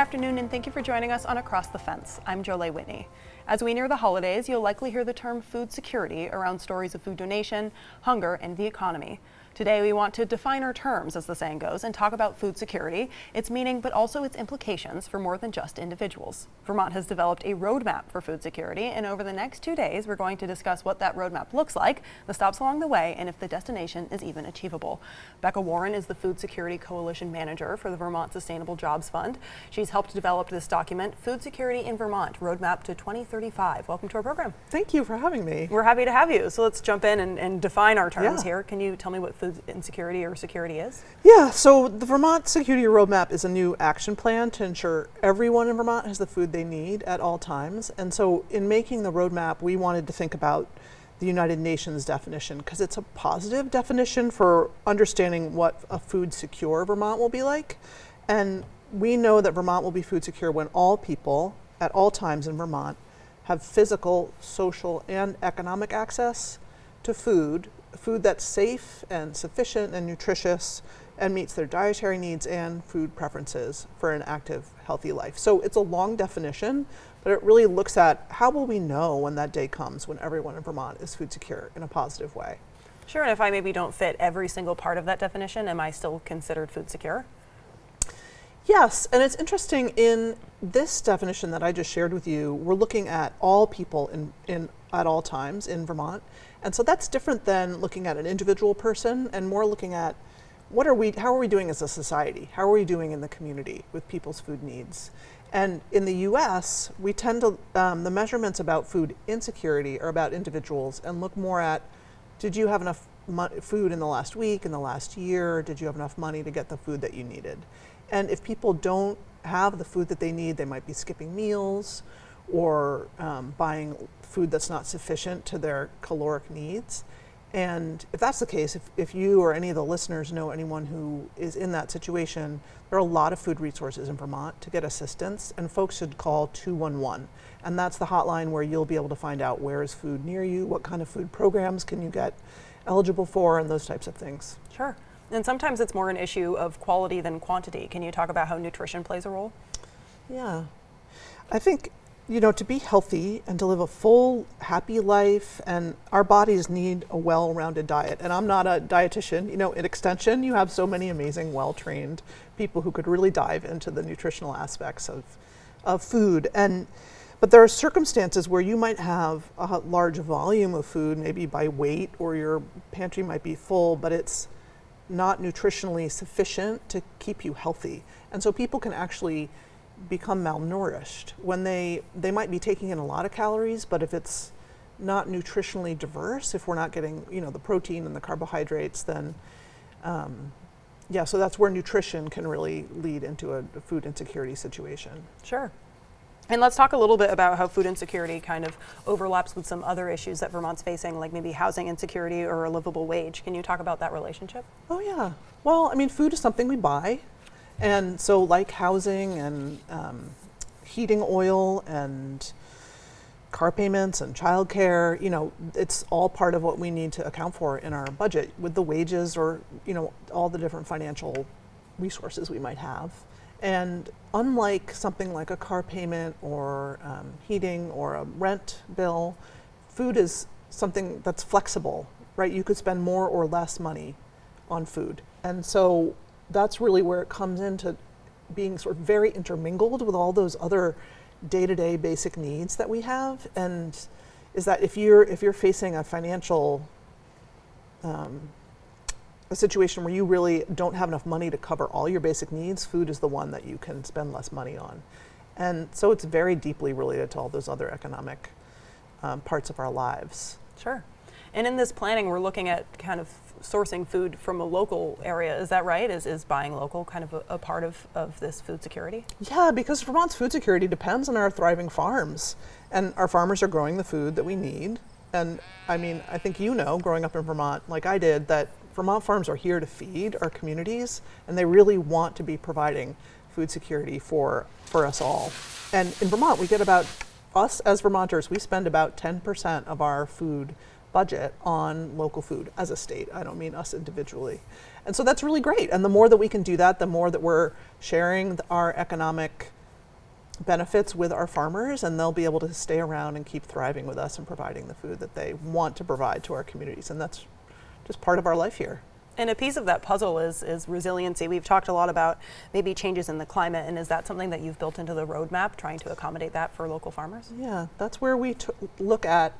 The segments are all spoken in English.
afternoon, and thank you for joining us on Across the Fence. I'm Jolie Whitney. As we near the holidays, you'll likely hear the term food security around stories of food donation, hunger, and the economy. Today, we want to define our terms, as the saying goes, and talk about food security, its meaning, but also its implications for more than just individuals. Vermont has developed a roadmap for food security, and over the next 2 days, we're going to discuss what that roadmap looks like, the stops along the way, and if the destination is even achievable. Becky Warren is the Food Security Coalition Manager for the Vermont Sustainable Jobs Fund. She's helped develop this document, Food Security in Vermont, Roadmap to 2035. Welcome to our program. Thank you for having me. We're happy to have you. So let's jump in and define our terms here. Can you tell me what food insecurity or security is? Yeah, so the Vermont Security Roadmap is a new action plan to ensure everyone in Vermont has the food they need at all times. And so in making the roadmap, we wanted to think about the United Nations definition because it's a positive definition for understanding what a food secure Vermont will be like. And we know that Vermont will be food secure when all people at all times in Vermont have physical, social, and economic access to food that's safe and sufficient and nutritious and meets their dietary needs and food preferences for an active, healthy life. So it's a long definition, but it really looks at how will we know when that day comes when everyone in Vermont is food secure in a positive way. Sure, and if I maybe don't fit every single part of that definition, am I still considered food secure? Yes, and it's interesting in this definition that I just shared with you, we're looking at all people in at all times in Vermont. And so that's different than looking at an individual person and more looking at how are we doing as a society? How are we doing in the community with people's food needs? And in the US, we tend to, the measurements about food insecurity are about individuals and look more at, did you have enough food in the last week, in the last year? Did you have enough money to get the food that you needed? And if people don't have the food that they need, they might be skipping meals or buying food that's not sufficient to their caloric needs. And if that's the case, if you or any of the listeners know anyone who is in that situation, there are a lot of food resources in Vermont to get assistance, and folks should call 211. And that's the hotline where you'll be able to find out where is food near you, what kind of food programs can you get eligible for, and those types of things. Sure. And sometimes it's more an issue of quality than quantity. Can you talk about how nutrition plays a role? Yeah. I think, to be healthy and to live a full, happy life, and our bodies need a well-rounded diet. And I'm not a dietitian. In Extension, you have so many amazing, well-trained people who could really dive into the nutritional aspects of food. But there are circumstances where you might have a large volume of food, maybe by weight, or your pantry might be full, but it's not nutritionally sufficient to keep you healthy. And so people can actually become malnourished when they might be taking in a lot of calories, but if it's not nutritionally diverse, if we're not getting the protein and the carbohydrates, then so that's where nutrition can really lead into a food insecurity situation. Sure. And let's talk a little bit about how food insecurity kind of overlaps with some other issues that Vermont's facing, like maybe housing insecurity or a livable wage. Can you talk about that relationship? Oh yeah. Well, food is something we buy. And so like housing and heating oil and car payments and childcare, it's all part of what we need to account for in our budget with the wages or, all the different financial resources we might have. And unlike something like a car payment or heating or a rent bill, food is something that's flexible, right? You could spend more or less money on food. And so that's really where it comes into being sort of very intermingled with all those other day-to-day basic needs that we have. And is that if you're facing a financial a situation where you really don't have enough money to cover all your basic needs, food is the one that you can spend less money on. And so it's very deeply related to all those other economic parts of our lives. Sure. And in this planning, we're looking at kind of sourcing food from a local area. Is that right? Is buying local kind of a part of this food security? Yeah, because Vermont's food security depends on our thriving farms. And our farmers are growing the food that we need. And I think growing up in Vermont, like I did, that Vermont farms are here to feed our communities, and they really want to be providing food security for us all. And in Vermont, us as Vermonters, we spend about 10% of our food budget on local food as a state. I don't mean us individually. And so that's really great. And the more that we can do that, the more that we're sharing our economic benefits with our farmers, and they'll be able to stay around and keep thriving with us and providing the food that they want to provide to our communities. And that's just part of our life here. And a piece of that puzzle is resiliency. We've talked a lot about maybe changes in the climate, and is that something that you've built into the roadmap, trying to accommodate that for local farmers? Yeah, that's where we look at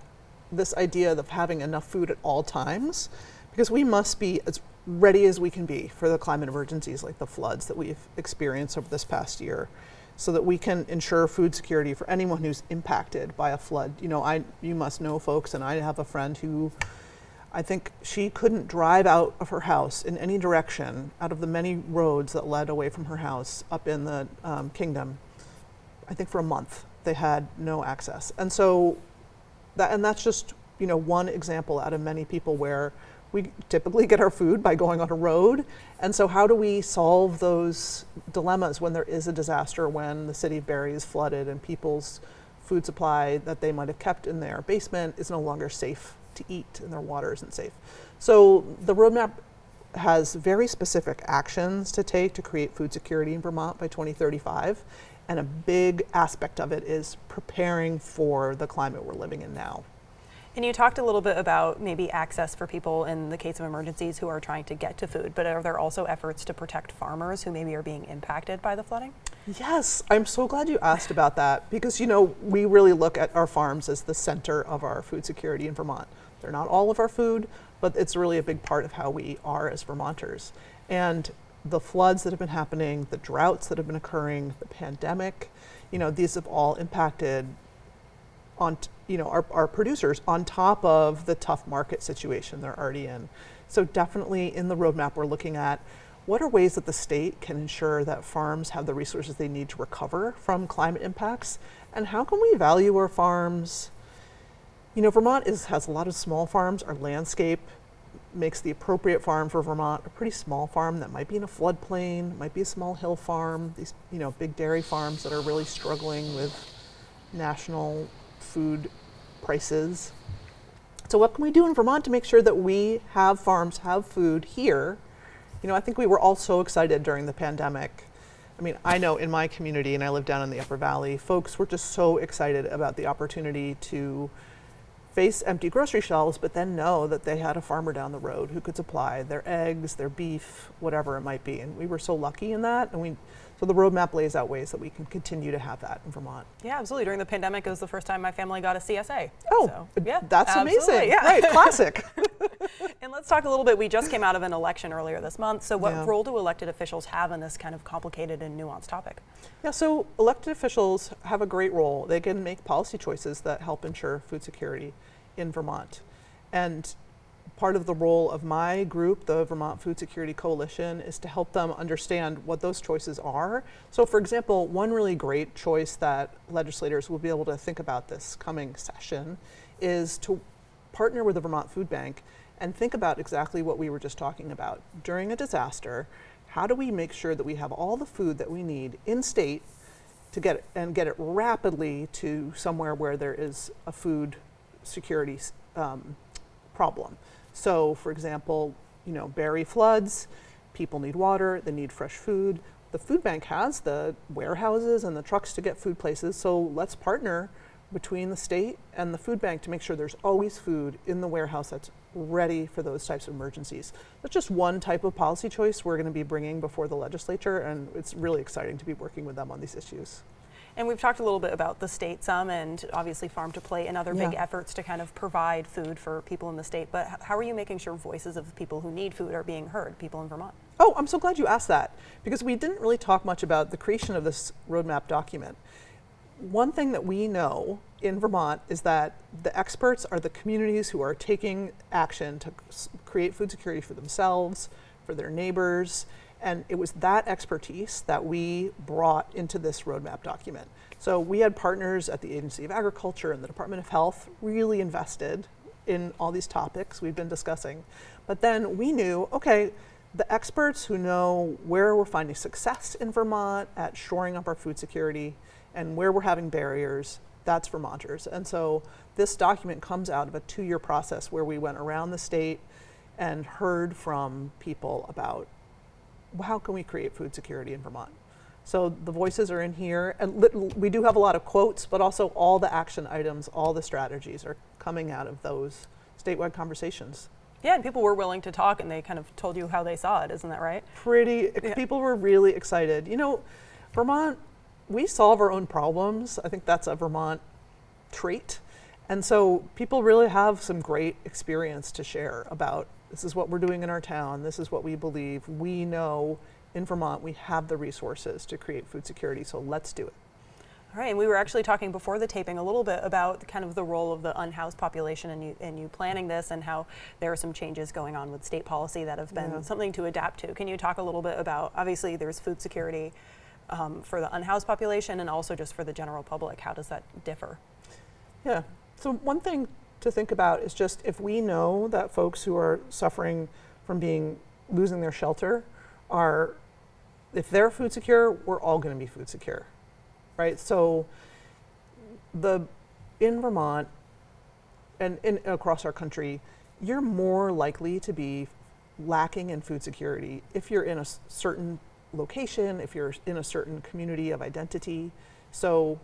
this idea of having enough food at all times, because we must be as ready as we can be for the climate emergencies like the floods that we've experienced over this past year, so that we can ensure food security for anyone who's impacted by a flood. You know, you must know, folks, and I have a friend who, I think she couldn't drive out of her house in any direction out of the many roads that led away from her house up in the kingdom. I think for a month they had no access. And so that's just, you know, one example out of many people where we typically get our food by going on a road. And so how do we solve those dilemmas when there is a disaster, when the city of Barrie is flooded and people's food supply that they might have kept in their basement is no longer safe to eat and their water isn't safe? So the roadmap has very specific actions to take to create food security in Vermont by 2035. And a big aspect of it is preparing for the climate we're living in now. And you talked a little bit about maybe access for people in the case of emergencies who are trying to get to food, but are there also efforts to protect farmers who maybe are being impacted by the flooding? Yes, I'm so glad you asked about that, because, you know, we really look at our farms as the center of our food security in Vermont. They're not all of our food, but it's really a big part of how we are as Vermonters. And the floods that have been happening, the droughts that have been occurring, the pandemic, you know, these have all impacted on, you know, our producers on top of the tough market situation they're already in. So definitely in the roadmap, we're looking at what are ways that the state can ensure that farms have the resources they need to recover from climate impacts, and how can we value our farms? You know, Vermont has a lot of small farms. Our landscape makes the appropriate farm for Vermont a pretty small farm that might be in a floodplain, might be a small hill farm, these, you know, big dairy farms that are really struggling with national food prices. So what can we do in Vermont to make sure that we have farms have food here? You know, I think we were all so excited during the pandemic. I mean, I know in my community, and I live down in the Upper Valley, folks were just so excited about the opportunity to face empty grocery shelves, but then know that they had a farmer down the road who could supply their eggs, their beef, whatever it might be. And we were so lucky in that. And so the roadmap lays out ways that we can continue to have that in Vermont. Yeah, absolutely. During the pandemic, it was the first time my family got a CSA. Oh, so, yeah, that's absolutely. amazing. Yeah. Right, classic. And let's talk a little bit. We just came out of an election earlier this month. So what Yeah. role do elected officials have in this kind of complicated and nuanced topic? Yeah, so elected officials have a great role. They can make policy choices that help ensure food security in Vermont. And part of the role of my group, the Vermont Food Security Coalition, is to help them understand what those choices are. So for example, one really great choice that legislators will be able to think about this coming session is to partner with the Vermont Food Bank and think about exactly what we were just talking about. During a disaster, how do we make sure that we have all the food that we need in state to get it rapidly to somewhere where there is a food security problem? So for example, you know, Barrie floods, people need water, they need fresh food. The food bank has the warehouses and the trucks to get food places, so let's partner between the state and the food bank to make sure there's always food in the warehouse that's ready for those types of emergencies. That's just one type of policy choice we're going to be bringing before the legislature, and it's really exciting to be working with them on these issues. And we've talked a little bit about the state some, and obviously Farm to Plate and other big Yeah. efforts to kind of provide food for people in the state. But how are you making sure voices of people who need food are being heard, people in Vermont? Oh, I'm so glad you asked that, because we didn't really talk much about the creation of this roadmap document. One thing that we know in Vermont is that the experts are the communities who are taking action to create food security for themselves, for their neighbors, and it was that expertise that we brought into this roadmap document. So we had partners at the Agency of Agriculture and the Department of Health really invested in all these topics we've been discussing. But then we knew, okay, the experts who know where we're finding success in Vermont at shoring up our food security and where we're having barriers, that's Vermonters. And so this document comes out of a 2-year process where we went around the state and heard from people about how can we create food security in Vermont. So the voices are in here, and we do have a lot of quotes, but also all the action items, all the strategies are coming out of those statewide conversations. Yeah, and people were willing to talk, and they kind of told you how they saw it, isn't that right? People were really excited. You know, Vermont, we solve our own problems. I think that's a Vermont trait. And so people really have some great experience to share about, this is what we're doing in our town, this is what we believe. We know in Vermont we have the resources to create food security, so let's do it. All right, and we were actually talking before the taping a little bit about kind of the role of the unhoused population and you planning this, and how there are some changes going on with state policy that have been something to adapt to. Can you talk a little bit about, obviously there's food security for the unhoused population and also just for the general public. How does that differ? Yeah, so one thing to think about is just if we know that folks who are suffering from losing their shelter if they're food secure, we're all going to be food secure, right? So in Vermont and across our country, you're more likely to be lacking in food security if you're in a certain location, if you're in a certain community of identity. So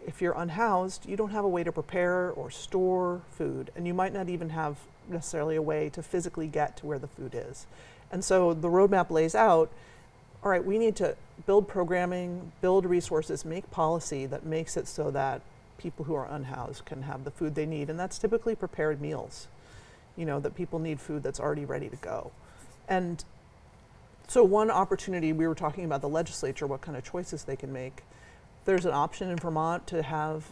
if you're unhoused, you don't have a way to prepare or store food, and you might not even have necessarily a way to physically get to where the food is. And so the roadmap lays out, all right, we need to build programming, build resources, make policy that makes it so that people who are unhoused can have the food they need. And that's typically prepared meals, that people need food that's already ready to go. And so one opportunity, we were talking about the legislature, what kind of choices they can make. There's an option in Vermont to have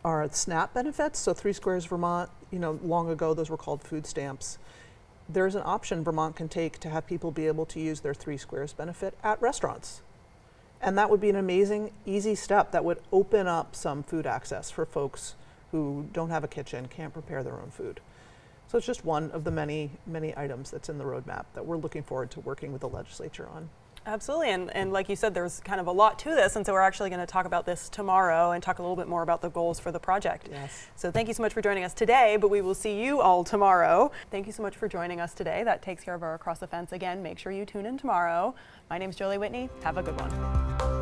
our SNAP benefits. So 3 Squares Vermont, long ago those were called food stamps. There's an option Vermont can take to have people be able to use their 3 Squares benefit at restaurants. And that would be an amazing, easy step that would open up some food access for folks who don't have a kitchen, can't prepare their own food. So it's just one of the many, many items that's in the roadmap that we're looking forward to working with the legislature on. Absolutely, and like you said, there's kind of a lot to this, and so we're actually going to talk about this tomorrow and talk a little bit more about the goals for the project. Yes. So thank you so much for joining us today, but we will see you all tomorrow. Thank you so much for joining us today. That takes care of our Across the Fence. Again, make sure you tune in tomorrow. My name's Jolie Whitney. Have a good one.